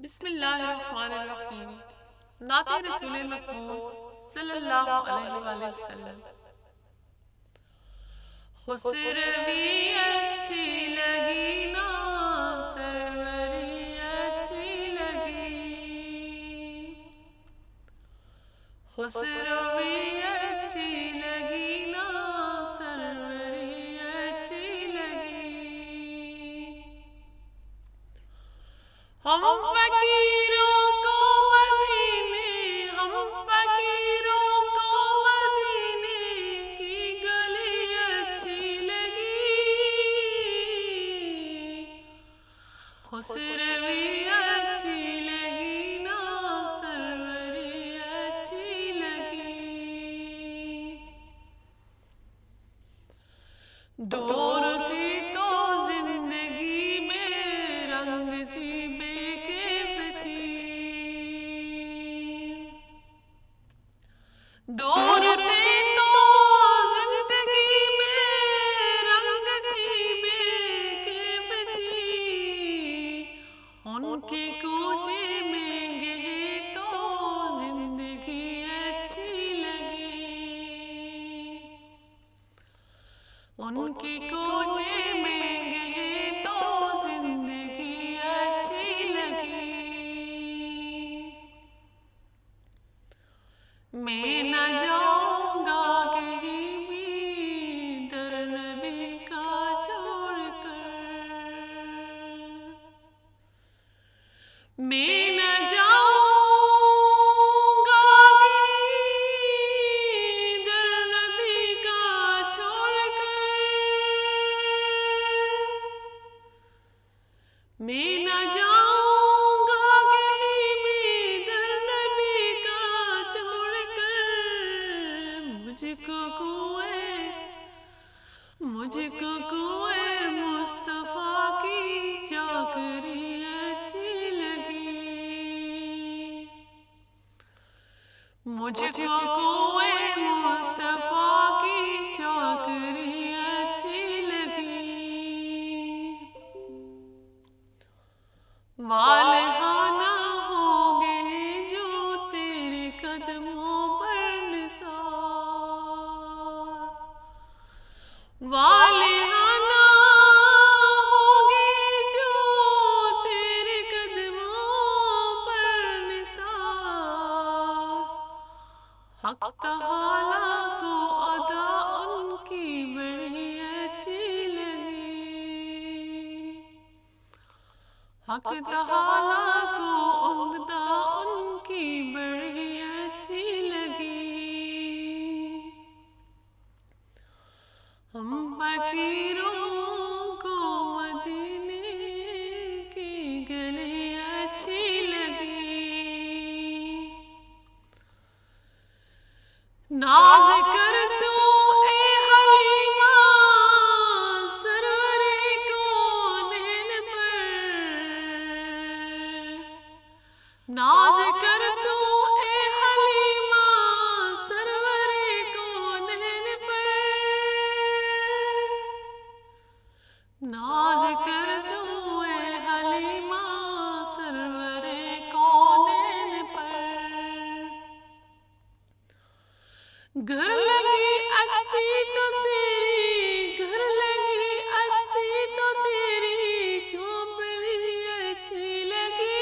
बिस्मिल्लाहिर्रहमानिर्रहीम। नाते रसूल मकबूल सल्लल्लाहु अलैहि वसल्लम। खुसरवी अच्छी लगी ना सरवरी अच्छी लगी, खुसरवी अच्छी लगी ना सरवरी अच्छी लगी। हम फकीरों को मदीने, हम फकीरों को मदीने की गली अच्छी लगी, खुसरवी अच्छी लगी ना सरवरी अच्छी लगी। दूर थी तो जिंदगी में रंग थी बेकैफ थी, दूर थी तो जिंदगी में रंग थी बेकैफ थी। उनके कूचे में गए तो जिंदगी अच्छी लगी, उनके कोचे में गए तो जिंदगी अच्छी लगी। मैं न जाऊंगा कहीं भी दर नबी का छोड़कर, मैं न जाऊंगा कहीं दर नबी का छोड़कर, मैं न जाऊंगा कहीं भी दर नबी का छोड़कर। मुझको कुए मुस्तफा की चाकरी अच्छी लगी, मुझको कुए मुस्तफा की चाकरी अच्छी लगी। वालहाना हो गए जो तेरे कदमों पर निसार, वालहाना हो गए जो तेरे कदमों पर निसार। हक तआला को अदा उनकी बड़ी अच्छी लगी, हक तआला को उम्दा उनकी बड़ी अच्छी लगी। हम फकीरों को मदीने की गली अच्छी लगी, नाज कर तू ए हलीमा सरवरे कौनैन पर, नाज कर तू ए हलीमा सरवरे कौनैन पर, नाज कर तू ए हलीमा सरवरे कौनैन पर। घर लगी अच्छी तो तेरी, घर लगी अच्छी तो तेरी झोपड़ी अच्छी लगी,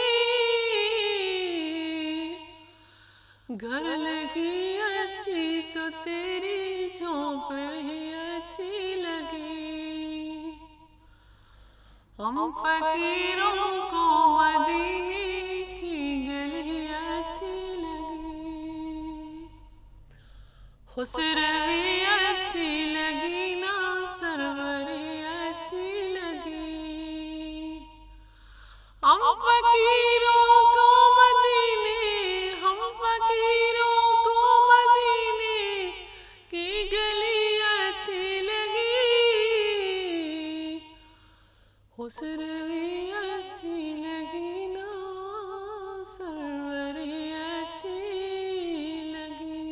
घर लगी अच्छी तो तेरी झोपड़ी अच्छी लगी। हम फकीरों को मदीने की गली अच्छी लगी, खुसरवी अच्छी लगी ना सरवरी अच्छी लगी। हम फकीरों को मदीने, हम फकीरों को मदीने की गली अच्छी लगी, खुसरवी अच्छी लगी ना सरवरी अच्छी लगी।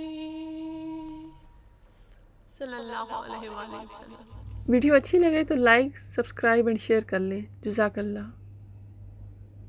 सल्लल्लाहु अलैहि वसल्लम। वीडियो अच्छी लगे तो लाइक, सब्सक्राइब एंड शेयर कर लें। जज़ाकल्लाह।